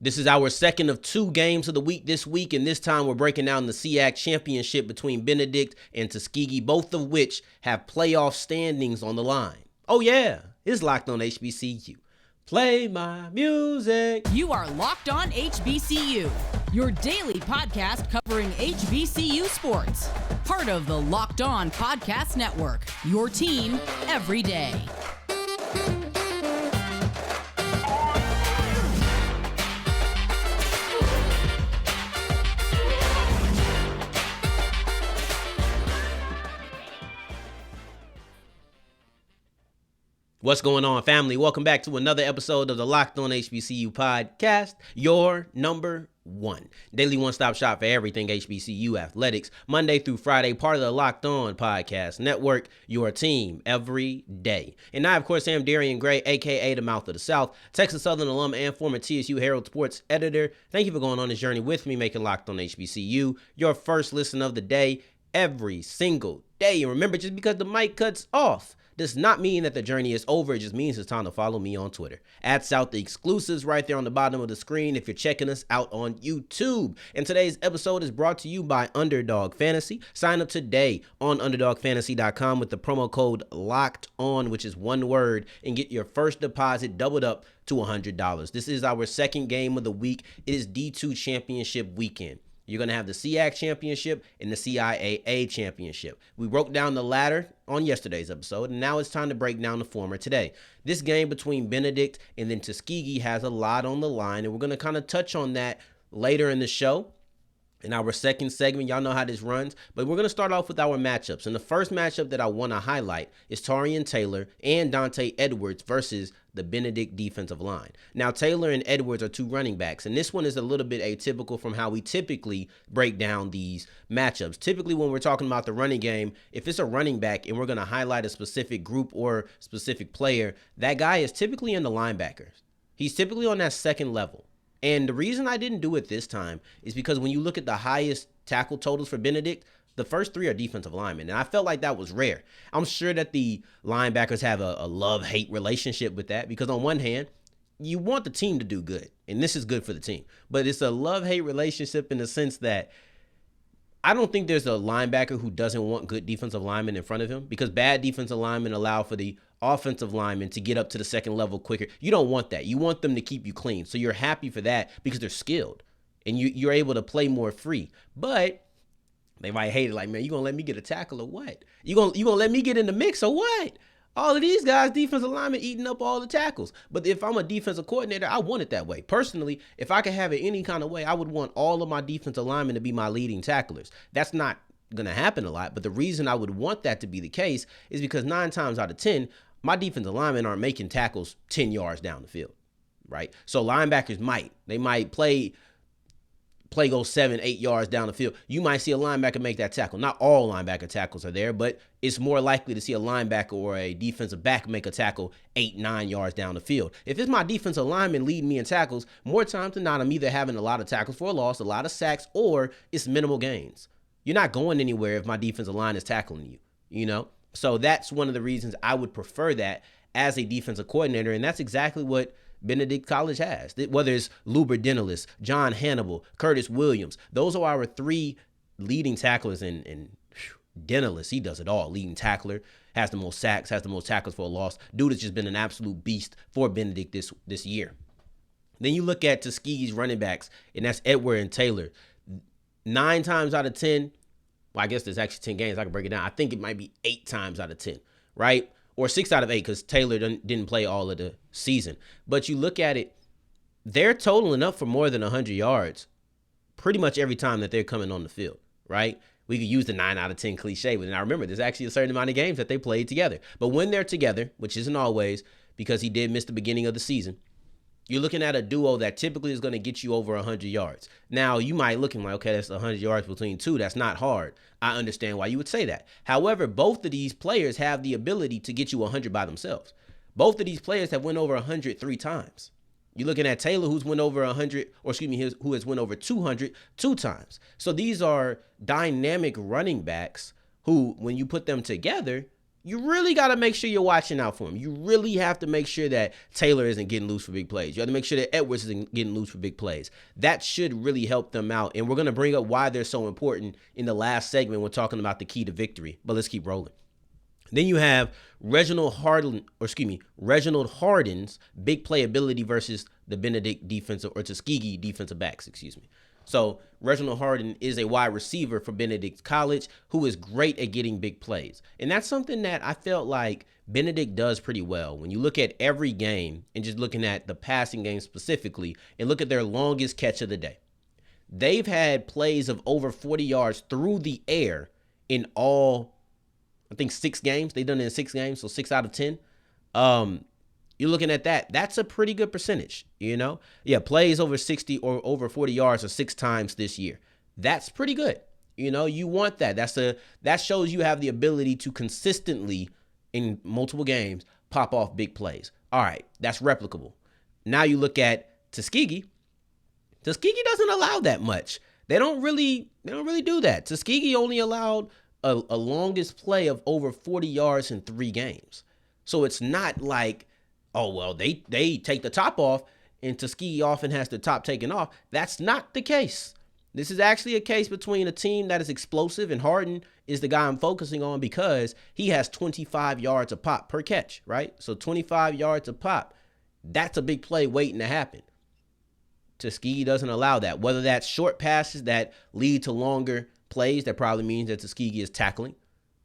This is our second of 2 games of the week this week, and this time we're breaking down the SIAC championship between Benedict and Tuskegee, both of which have playoff standings on the line. Oh yeah, it's Locked On HBCU. Play my music. You are Locked On HBCU, your daily podcast covering HBCU sports. Part of the Locked On Podcast Network, your team every day. What's going on, family? Welcome back to another episode of the Locked On HBCU podcast, your number one daily one-stop shop for everything HBCU athletics, Monday through Friday, part of the Locked On Podcast Network, your team every day. And I, of course, am Darian Gray, a.k.a. the Mouth of the South, Texas Southern alum and former TSU Herald Sports editor. Thank you for going on this journey with me, making Locked On HBCU your first listen of the day every single day. And remember, just because the mic cuts off does not mean that the journey is over. It just means it's time to follow me on Twitter. @South the exclusives right there on the bottom of the screen if you're checking us out on YouTube. And today's episode is brought to you by Underdog Fantasy. Sign up today on UnderdogFantasy.com with the promo code LOCKEDON, which is one word, and get your first deposit doubled up to $100. This is our second game of the week. It is D2 Championship weekend. You're going to have the SIAC Championship and the CIAA Championship. We broke down the latter on yesterday's episode, and now it's time to break down the former today. This game between Benedict and then Tuskegee has a lot on the line, and we're going to kind of touch on that later in the show. In our second segment, y'all know how this runs, but we're going to start off with our matchups. And the first matchup that I want to highlight is Taurean Taylor and Donte Edwards versus the Benedict defensive line. Now, Taylor and Edwards are 2 running backs, and this one is a little bit atypical from how we typically break down these matchups. Typically, when we're talking about the running game, if it's a running back and we're going to highlight a specific group or specific player, that guy is typically in the linebackers. He's typically on that second level. And the reason I didn't do it this time is because when you look at the highest tackle totals for Benedict, the first 3 are defensive linemen, and I felt like that was rare. I'm sure that the linebackers have a love-hate relationship with that because on one hand, you want the team to do good, and this is good for the team. But it's a love-hate relationship in the sense that I don't think there's a linebacker who doesn't want good defensive linemen in front of him because bad defensive linemen allow for the offensive linemen to get up to the second level quicker. You don't want that. You want them to keep you clean. So you're happy for that because they're skilled and you're able to play more free. But they might hate it like, man, you going to let me get a tackle or what? You gonna let me get in the mix or what? All of these guys, defensive linemen, eating up all the tackles. But if I'm a defensive coordinator, I want it that way. Personally, if I could have it any kind of way, I would want all of my defensive linemen to be my leading tacklers. That's not going to happen a lot. But the reason I would want that to be the case is because 9 times out of 10, my defensive linemen aren't making tackles 10 yards down the field, right? So linebackers might play go 7-8 yards down the field. You might see a linebacker make that tackle. Not all linebacker tackles are there, but it's more likely to see a linebacker or a defensive back make a tackle 8-9 yards down the field. If it's my defensive lineman leading me in tackles, more times than not, I'm either having a lot of tackles for a loss, a lot of sacks, or it's minimal gains. You're not going anywhere if my defensive line is tackling you, you know? So that's one of the reasons I would prefer that as a defensive coordinator, and that's exactly what Benedict College has. Whether it's Loobert Denelus, John Hannibal, Curtis Williams, those are our 3 leading tacklers. And Denelus, he does it all. Leading tackler, has the most sacks, has the most tackles for a loss. Dude has just been an absolute beast for Benedict this year. Then you look at Tuskegee's running backs, and that's Edward and Taylor. 9 times out of 10, well, I guess there's actually 10 games. I can break it down. I think it might be 8 times out of 10, right? Or 6 out of 8 because Taylor didn't play all of the season. But you look at it, they're totaling up for more than 100 yards pretty much every time that they're coming on the field, right? We could use the 9 out of 10 cliche, but I remember there's actually a certain amount of games that they played together. But when they're together, which isn't always because he did miss the beginning of the season, you're looking at a duo that typically is going to get you over 100 yards. Now, you might look and like, okay, that's 100 yards between 2. That's not hard. I understand why you would say that. However, both of these players have the ability to get you 100 by themselves. Both of these players have went over 100 3 times. You're looking at Taylor, who's went over 100, or excuse me, who has went over 200 2 times. So these are dynamic running backs who, when you put them together, you really got to make sure you're watching out for him. You really have to make sure that Taylor isn't getting loose for big plays. You have to make sure that Edwards isn't getting loose for big plays. That should really help them out. And we're going to bring up why they're so important in the last segment. We're talking about the key to victory, but let's keep rolling. Then you have Reginald Harden's big playability versus the Benedict defensive or Tuskegee defensive backs, So Reginald Harden is a wide receiver for Benedict College who is great at getting big plays. And that's something that I felt like Benedict does pretty well. When you look at every game and just looking at the passing game specifically and look at their longest catch of the day, they've had plays of over 40 yards through the air in all, I think 6 games. They've done it in 6 games, so 6 out of 10. You're looking at that. That's a pretty good percentage, Yeah, plays over 60 or over 40 yards or 6 times this year. That's pretty good. You want that. That shows you have the ability to consistently, in multiple games, pop off big plays. All right, that's replicable. Now you look at Tuskegee. Tuskegee doesn't allow that much. They don't really do that. Tuskegee only allowed a longest play of over 40 yards in 3 games. So it's not like, oh, well, they take the top off and Tuskegee often has the top taken off. That's not the case. This is actually a case between a team that is explosive, and Harden is the guy I'm focusing on because he has 25 yards a pop per catch, right? So 25 yards a pop. That's a big play waiting to happen. Tuskegee doesn't allow that. Whether that's short passes that lead to longer plays, that probably means that Tuskegee is tackling.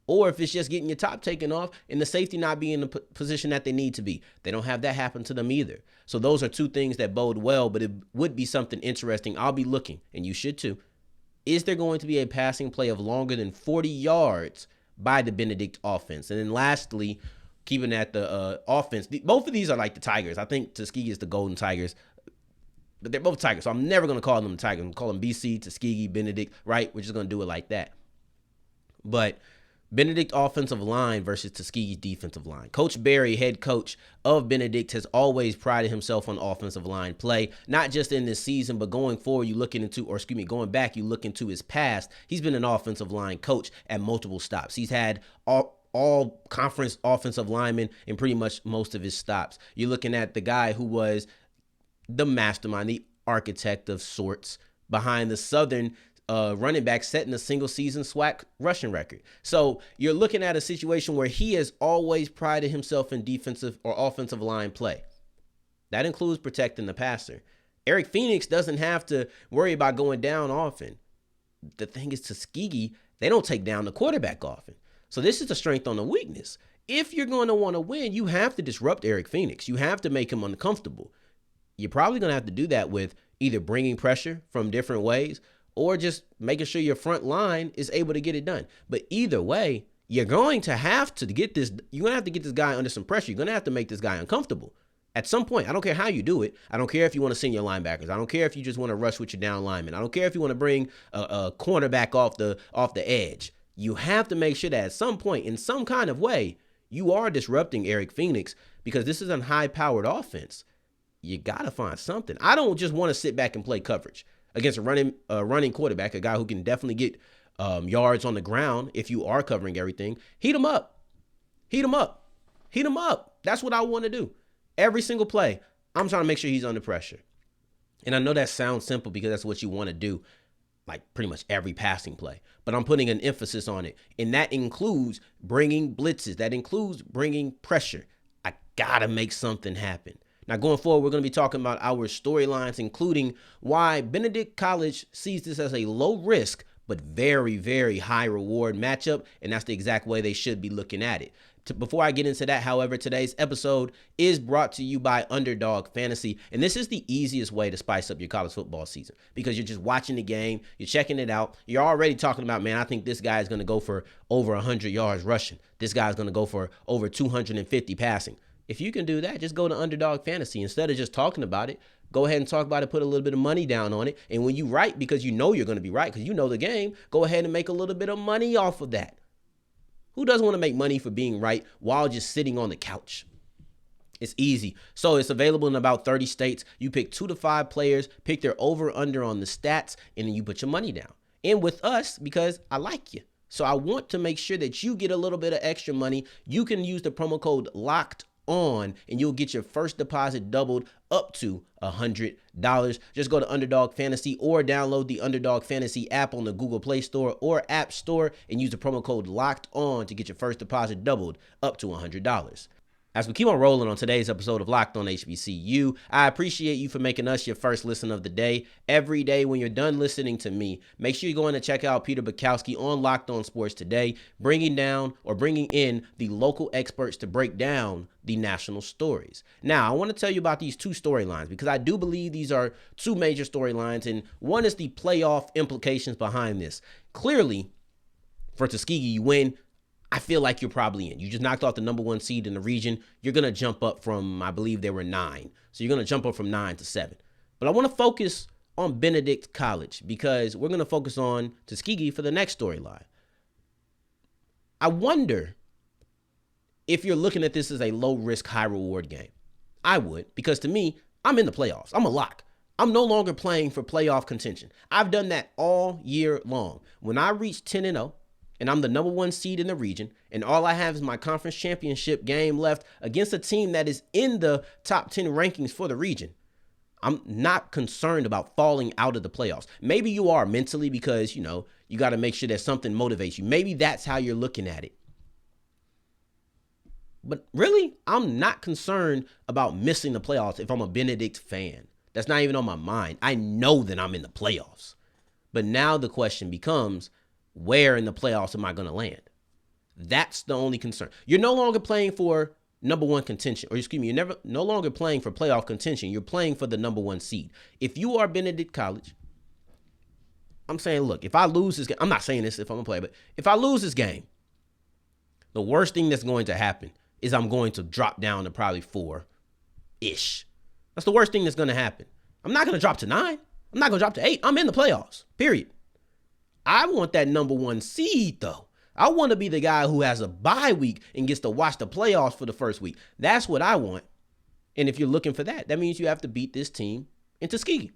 Or if it's just getting your top taken off and the safety not being in the position that they need to be. They don't have that happen to them either. So those are 2 things that bode well, but it would be something interesting. I'll be looking, and you should too. Is there going to be a passing play of longer than 40 yards by the Benedict offense? And then lastly, keeping at the offense, both of these are like the Tigers. I think Tuskegee is the Golden Tigers, but they're both Tigers. So I'm never going to call them the Tigers. I'm going to call them BC, Tuskegee, Benedict, right? We're just going to do it like that. But Benedict offensive line versus Tuskegee defensive line. Coach Barry, head coach of Benedict, has always prided himself on offensive line play, not just in this season, but going forward, going back, you look into his past. He's been an offensive line coach at multiple stops. He's had all conference offensive linemen in pretty much most of his stops. You're looking at the guy who was the mastermind, the architect of sorts behind the Southern running back setting a single season SWAC rushing record. So you're looking at a situation where he has always prided himself in defensive or offensive line play. That includes protecting the passer. Eric Phoenix doesn't have to worry about going down often. The thing is, Tuskegee, they don't take down the quarterback often. So this is the strength on the weakness. If you're going to want to win, you have to disrupt Eric Phoenix. You have to make him uncomfortable. You're probably going to have to do that with either bringing pressure from different ways or just making sure your front line is able to get it done. But either way, you're going to have to get this guy under some pressure. You're going to have to make this guy uncomfortable at some point. I don't care how you do it. I don't care if you want to send your linebackers. I don't care if you just want to rush with your down linemen. I don't care if you want to bring a cornerback off the edge. You have to make sure that at some point, in some kind of way, you are disrupting Eric Phoenix, because this is a high-powered offense. You got to find something. I don't just want to sit back and play coverage against a running quarterback, a guy who can definitely get yards on the ground if you are covering everything. Heat him up. That's what I want to do. Every single play, I'm trying to make sure he's under pressure. And I know that sounds simple because that's what you want to do, like pretty much every passing play. But I'm putting an emphasis on it. And that includes bringing blitzes. That includes bringing pressure. I got to make something happen. Now, going forward, we're going to be talking about our storylines, including why Benedict College sees this as a low risk but very, very high reward matchup, and that's the exact way they should be looking at it. Before I get into that, however, today's episode is brought to you by Underdog Fantasy, and this is the easiest way to spice up your college football season, because you're just watching the game, you're checking it out, you're already talking about, man, I think this guy is going to go for over 100 yards rushing. This guy's going to go for over 250 passing. If you can do that, just go to Underdog Fantasy. Instead of just talking about it, go ahead and talk about it, put a little bit of money down on it. And when you write, because you know you're going to be right, because you know the game, go ahead and make a little bit of money off of that. Who doesn't want to make money for being right while just sitting on the couch? It's easy. So it's available in about 30 states. You pick 2 to 5 players, pick their over-under on the stats, and then you put your money down. And with us, because I like you. So I want to make sure that you get a little bit of extra money. You can use the promo code LOCKED on and you'll get your first deposit doubled up to $100. Just go to Underdog Fantasy or download the Underdog Fantasy app on the Google Play Store or App Store and use the promo code LOCKED on to get your first deposit doubled up to $100. As we keep on rolling on today's episode of Locked On HBCU, I appreciate you for making us your first listen of the day. Every day when you're done listening to me, make sure you go in and check out Peter Bukowski on Locked On Sports Today, bringing in the local experts to break down the national stories. Now, I want to tell you about these two storylines because I do believe these are two major storylines, and one is the playoff implications behind this. Clearly, for Tuskegee, you win. I feel like you're probably in. You just knocked off the number 1 seed in the region. You're going to jump up from, I believe they were 9. So you're going to jump up from 9 to 7. But I want to focus on Benedict College because we're going to focus on Tuskegee for the next storyline. I wonder if you're looking at this as a low-risk, high-reward game. I would, because to me, I'm in the playoffs. I'm a lock. I'm no longer playing for playoff contention. I've done that all year long. When I reach 10-0, and I'm the number 1 seed in the region, and all I have is my conference championship game left against a team that is in the top 10 rankings for the region, I'm not concerned about falling out of the playoffs. Maybe you are mentally because, you got to make sure that something motivates you. Maybe that's how you're looking at it. But really, I'm not concerned about missing the playoffs if I'm a Benedict fan. That's not even on my mind. I know that I'm in the playoffs. But now the question becomes, where in the playoffs am I going to land? That's the only concern. You're no longer playing for number 1 contention, you're no longer playing for playoff contention. You're playing for the number 1 seed. If you are Benedict College, I'm saying, look, if I lose this game, I'm not saying this if I'm going to play, but if I lose this game, the worst thing that's going to happen is I'm going to drop down to probably 4-ish. That's the worst thing that's going to happen. I'm not going to drop to 9. I'm not going to drop to 8. I'm in the playoffs, period. I want that number 1 seed, though. I want to be the guy who has a bye week and gets to watch the playoffs for the first week. That's what I want. And if you're looking for that, that means you have to beat this team in Tuskegee.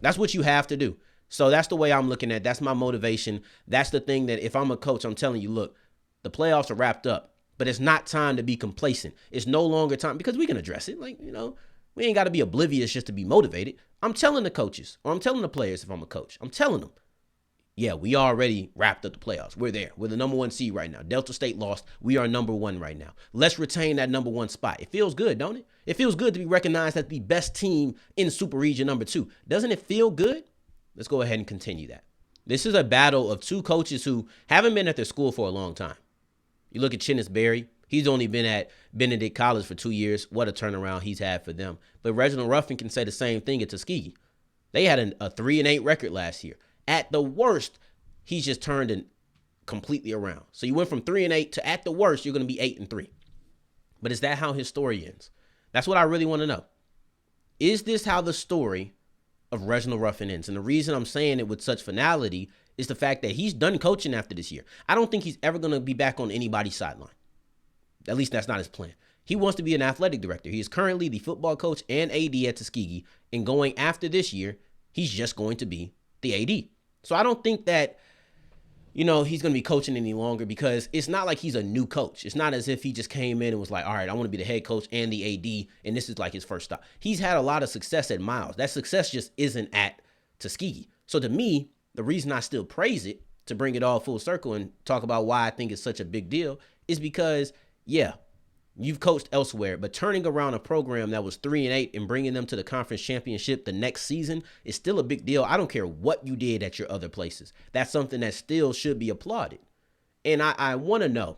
That's what you have to do. So that's the way I'm looking at it. That's my motivation. That's the thing that if I'm a coach, I'm telling you, look, the playoffs are wrapped up, but it's not time to be complacent. It's no longer time because we can address it. We ain't got to be oblivious just to be motivated. I'm telling the coaches, or I'm telling the players if I'm a coach, I'm telling them, yeah, we already wrapped up the playoffs. We're there. We're the number 1 seed right now. Delta State lost. We are number 1 right now. Let's retain that number 1 spot. It feels good, don't it? It feels good to be recognized as the best team in Super Region number 2. Doesn't it feel good? Let's go ahead and continue that. This is a battle of two coaches who haven't been at their school for a long time. You look at Chennis Berry. He's only been at Benedict College for 2 years. What a turnaround he's had for them. But Reginald Ruffin can say the same thing at Tuskegee. They had a 3-8 record last year. At the worst, he's just turned it completely around. So you went from 3-8 to at the worst, you're going to be 8-3. But is that how his story ends? That's what I really want to know. Is this how the story of Reginald Ruffin ends? And the reason I'm saying it with such finality is the fact that he's done coaching after this year. I don't think he's ever going to be back on anybody's sideline. At least that's not his plan. He wants to be an athletic director. He is currently the football coach and AD at Tuskegee. And going after this year, he's just going to be the AD. So I don't think that, he's going to be coaching any longer because it's not like he's a new coach. It's not as if he just came in and was like, all right, I want to be the head coach and the AD, and this is like his first stop. He's had a lot of success at Miles. That success just isn't at Tuskegee. So to me, the reason I still praise it, to bring it all full circle and talk about why I think it's such a big deal, is because, yeah, you've coached elsewhere, but turning around a program that was 3-8 and bringing them to the conference championship the next season is still a big deal. I don't care what you did at your other places. That's something that still should be applauded. And I want to know,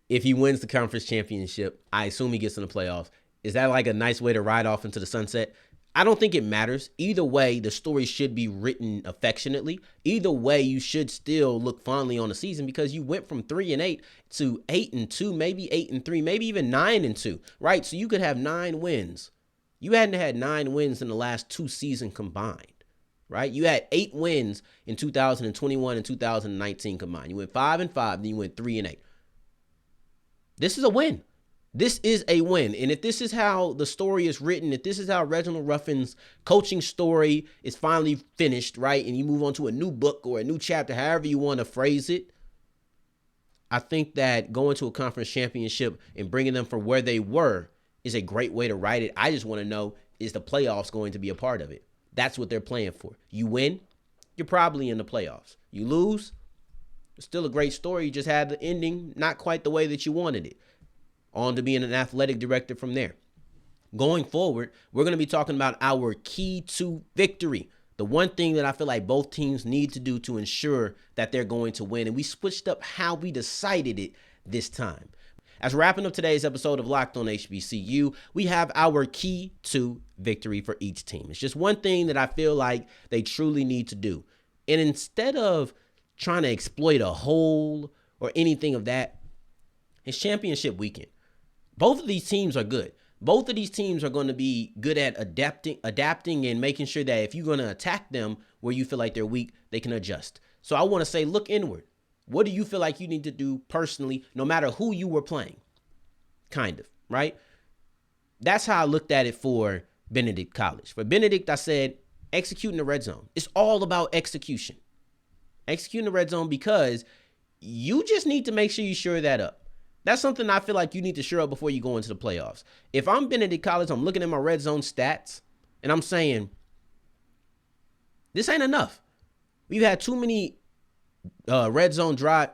if he wins the conference championship, I assume he gets in the playoffs. Is that like a nice way to ride off into the sunset? I don't think it matters. Either way, the story should be written affectionately. Either way, you should still look fondly on the season because you went from 3-8 to 8-2, maybe 8-3, maybe even 9-2, right? So you could have 9 wins. You hadn't had 9 wins in the last 2 seasons combined, right? You had 8 wins in 2021 and 2019 combined. You went 5-5, then you went 3-8. This is a win. This is a win. And if this is how the story is written, if this is how Reginald Ruffin's coaching story is finally finished, right, and you move on to a new book or a new chapter, however you want to phrase it, I think that going to a conference championship and bringing them from where they were is a great way to write it. I just want to know, is the playoffs going to be a part of it? That's what they're playing for. You win, you're probably in the playoffs. You lose, it's still a great story. You just had the ending not quite the way that you wanted it. On to being an athletic director from there. Going forward, we're going to be talking about our key to victory. The one thing that I feel like both teams need to do to ensure that they're going to win. And we switched up how we decided it this time. As we're wrapping up today's episode of Locked On HBCU, we have our key to victory for each team. It's just one thing that I feel like they truly need to do. And instead of trying to exploit a hole or anything of that, it's championship weekend. Both of these teams are good. Both of these teams are going to be good at adapting and making sure that if you're going to attack them where you feel like they're weak, they can adjust. So I want to say, look inward. What do you feel like you need to do personally, no matter who you were playing? Kind of, right? That's how I looked at it for Benedict College. For Benedict, I said, execute in the red zone. It's all about execution. Execute in the red zone because you just need to make sure you shore that up. That's something I feel like you need to shore up before you go into the playoffs. If I'm Benedict College, I'm looking at my red zone stats, and I'm saying, this ain't enough. We've had too many red zone drive.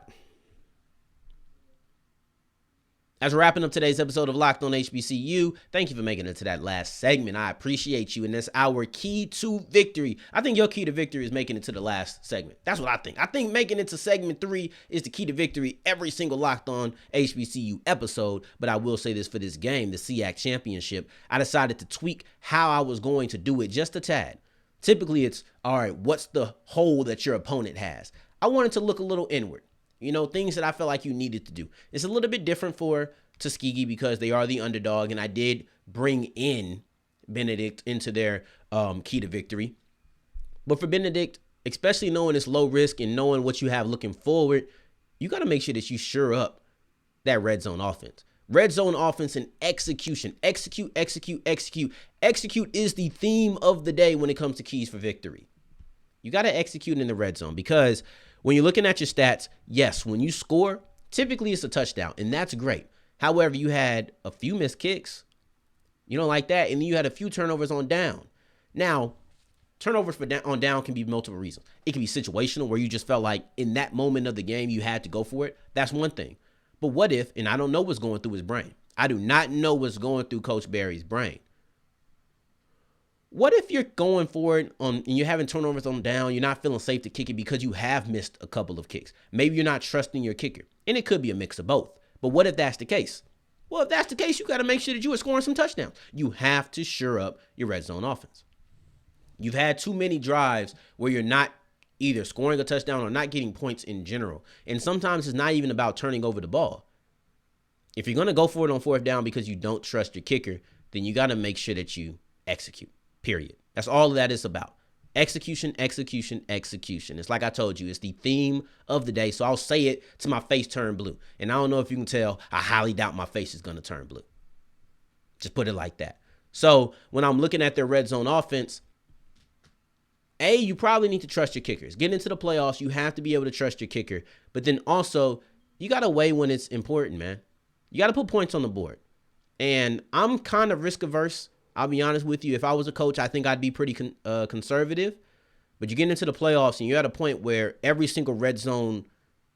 As we're wrapping up today's episode of Locked On HBCU, thank you for making it to that last segment. I appreciate you, and that's our key to victory. I think your key to victory is making it to the last segment. That's what I think. I think making it to segment 3 is the key to victory every single Locked On HBCU episode, but I will say this for this game, the SIAC championship, I decided to tweak how I was going to do it just a tad. Typically, it's, all right, what's the hole that your opponent has? I wanted to look a little inward. You know, things that I felt like you needed to do. It's a little bit different for Tuskegee because they are the underdog, and I did bring in Benedict into their key to victory. But for Benedict, especially knowing it's low risk and knowing what you have looking forward, you got to make sure that you shore up that red zone offense. Red zone offense and execution. Execute, execute, execute. Execute is the theme of the day when it comes to keys for victory. You got to execute in the red zone because when you're looking at your stats, yes, when you score, typically it's a touchdown, and that's great. However, you had a few missed kicks. You don't like that, and then you had a few turnovers on down. Now, turnovers on down can be multiple reasons. It can be situational where you just felt like in that moment of the game you had to go for it. That's one thing. But what if, and I don't know what's going through his brain. I do not know what's going through Coach Barry's brain. What if you're going for it and you're having turnovers on down, you're not feeling safe to kick it because you have missed a couple of kicks? Maybe you're not trusting your kicker, and it could be a mix of both. But what if that's the case? Well, if that's the case, you got to make sure that you are scoring some touchdowns. You have to shore up your red zone offense. You've had too many drives where you're not either scoring a touchdown or not getting points in general. And sometimes it's not even about turning over the ball. If you're going to go for it on fourth down because you don't trust your kicker, then you got to make sure that you execute. Period. That's all that is about. Execution, execution, execution. It's like I told you, it's the theme of the day. So I'll say it till my face turn blue. And I don't know if you can tell, I highly doubt my face is going to turn blue. Just put it like that. So when I'm looking at their red zone offense, you probably need to trust your kickers. Getting into the playoffs, you have to be able to trust your kicker. But then also, you got to weigh when it's important, man. You got to put points on the board. And I'm kind of risk averse. I'll be honest with you. If I was a coach, I think I'd be pretty conservative. But you get into the playoffs and you're at a point where every single red zone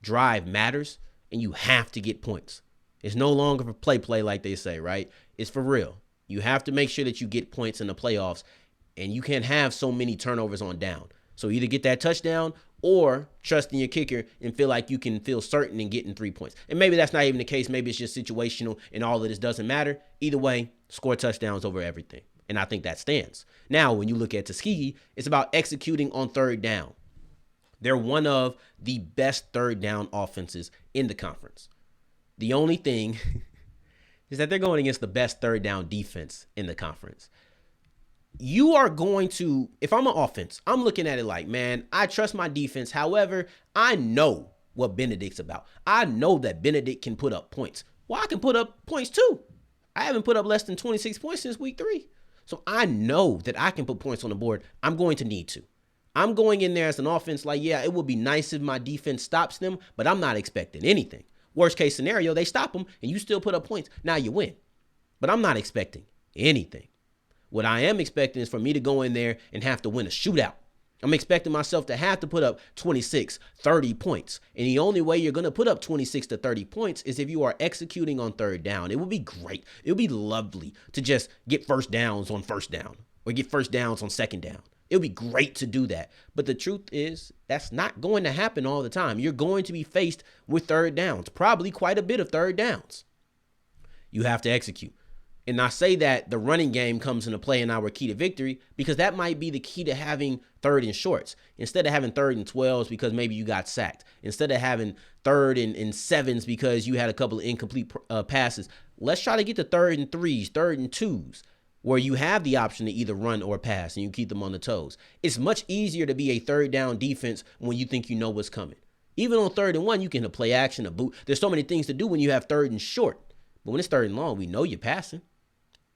drive matters and you have to get points. It's no longer for play like they say, right? It's for real. You have to make sure that you get points in the playoffs and you can't have so many turnovers on down. So either get that touchdown or trust in your kicker and feel like you can feel certain in getting 3 points. And maybe that's not even the case. Maybe it's just situational and all of this doesn't matter. Either way, score touchdowns over everything. And I think that stands. Now, when you look at Tuskegee, it's about executing on third down. They're one of the best third down offenses in the conference. The only thing is that they're going against the best third down defense in the conference. You are going to, if I'm an offense, I'm looking at it like, man, I trust my defense. However, I know what Benedict's about. I know that Benedict can put up points. Well, I can put up points too. I haven't put up less than 26 points since week 3. So I know that I can put points on the board. I'm going to need to. I'm going in there as an offense like, yeah, it would be nice if my defense stops them, but I'm not expecting anything. Worst case scenario, they stop them and you still put up points. Now you win. But I'm not expecting anything. What I am expecting is for me to go in there and have to win a shootout. I'm expecting myself to have to put up 26, 30 points. And the only way you're going to put up 26 to 30 points is if you are executing on third down. It would be great. It would be lovely to just get first downs on first down or get first downs on second down. It would be great to do that. But the truth is that's not going to happen all the time. You're going to be faced with third downs, probably quite a bit of third downs. You have to execute. And I say that the running game comes into play in our key to victory because that might be the key to having third and shorts. Instead of having third and 12s because maybe you got sacked. Instead of having third and 7s because you had a couple of incomplete passes. Let's try to get to third and 3s, third and 2s, where you have the option to either run or pass and you keep them on the toes. It's much easier to be a third down defense when you think you know what's coming. Even on third and 1, you can play action, a boot. There's so many things to do when you have third and short. But when it's third and long, we know you're passing.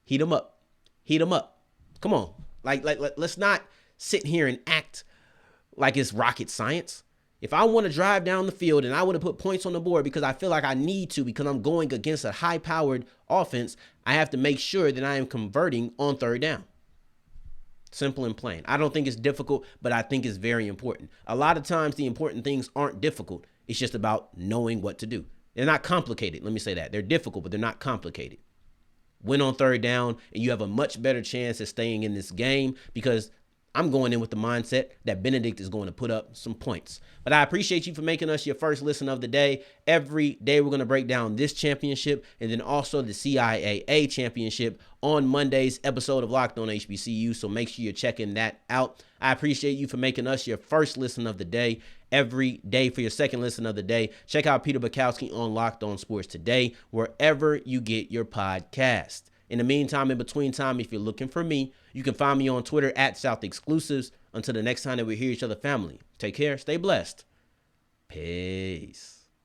Heat them up. Heat them up. Come on. Let's not sit here and act like it's rocket science. If I want to drive down the field and I want to put points on the board because I feel like I need to because I'm going against a high-powered offense, I have to make sure that I am converting on third down. Simple and plain. I don't think it's difficult, but I think it's very important. A lot of times the important things aren't difficult. It's just about knowing what to do. They're not complicated. Let me say that. They're difficult, but they're not complicated. Win on third down, and you have a much better chance at staying in this game because I'm going in with the mindset that Benedict is going to put up some points. But I appreciate you for making us your first listen of the day. Every day we're going to break down this championship and then also the CIAA championship on Monday's episode of Locked On HBCU. So make sure you're checking that out. I appreciate you for making us your first listen of the day. Every day for your second listen of the day, check out Peter Bukowski on Locked On Sports Today, wherever you get your podcast. In the meantime, in between time, if you're looking for me, you can find me on Twitter at South Exclusives. Until the next time that we hear each other, family, take care, stay blessed. Peace.